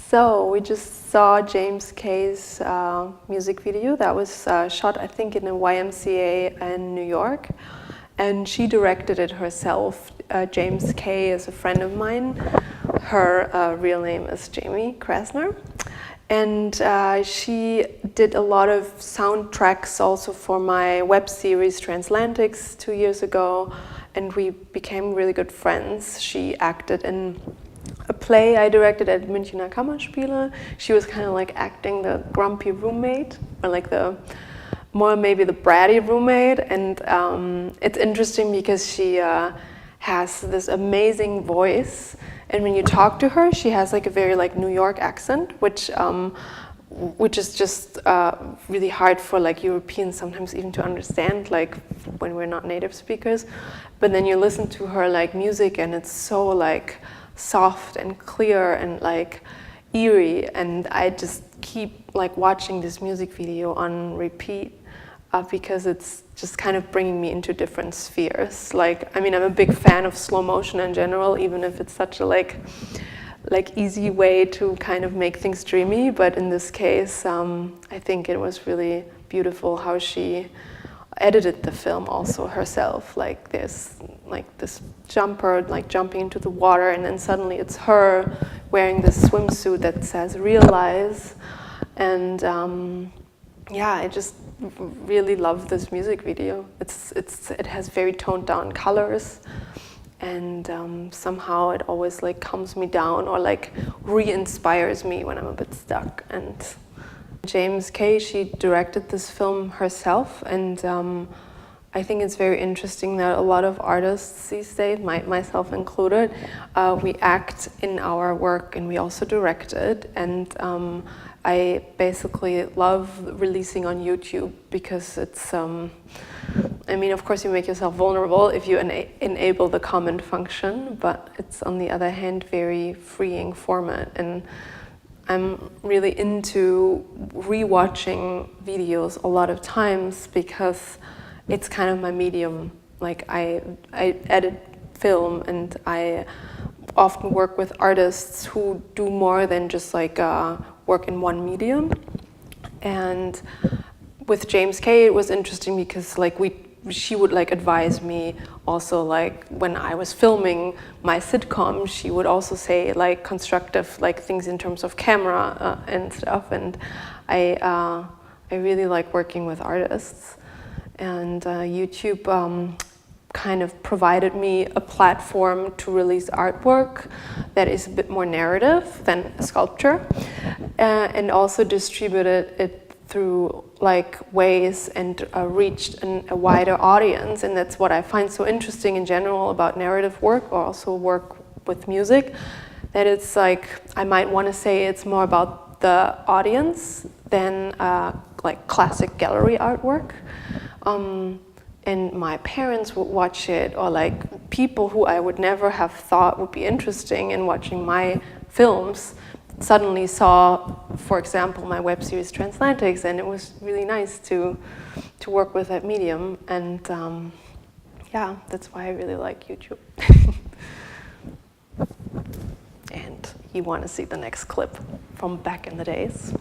So we just saw James Kay's music video that was shot, I think, in a YMCA in New York, and she directed it herself. James Kay is a friend of mine. Her real name is Jamie Krasner, and she did a lot of soundtracks also for my web series Transatlantics 2 years ago, and we became really good friends. She acted in a play I directed at Münchner Kammerspiele. She was kind of like acting the grumpy roommate, or like the more maybe the bratty roommate. And it's interesting because she has this amazing voice, and when you talk to her, she has like a very like New York accent, which is just really hard for like Europeans sometimes even to understand, like when we're not native speakers. But then you listen to her like music, and it's so like soft and clear and like eerie, and I just keep like watching this music video on repeat because it's just kind of bringing me into different spheres. Like, I mean, I'm a big fan of slow motion in general, even if it's such a like easy way to kind of make things dreamy, but in this case I think it was really beautiful how she edited the film also herself. Like there's like this jumper like jumping into the water, and then suddenly it's her wearing this swimsuit that says "Realize," and yeah, I just really love this music video. It has very toned down colors, and somehow it always like calms me down or like re-inspires me when I'm a bit stuck. And James Kay, she directed this film herself, and I think it's very interesting that a lot of artists these days, myself included, we act in our work and we also direct it. And I basically love releasing on YouTube because it's, I mean, of course you make yourself vulnerable if you enable the comment function, but it's on the other hand very freeing format. And I'm really into rewatching videos a lot of times because it's kind of my medium. Like I edit film, and I often work with artists who do more than just like work in one medium. And with James Kay, it was interesting because like she would like advise me also, like when I was filming my sitcom, she would also say like constructive like things in terms of camera and stuff. And I really like working with artists, and YouTube kind of provided me a platform to release artwork that is a bit more narrative than a sculpture, and also distributed it through like ways and reached a wider audience. And that's what I find so interesting in general about narrative work, or also work with music, that it's like, I might want to say it's more about the audience than like classic gallery artwork. And my parents would watch it, or like people who I would never have thought would be interesting in watching my films suddenly saw, for example, my web series Transatlantics, and it was really nice to work with that medium. And yeah, that's why I really like YouTube. And you want to see the next clip from back in the days?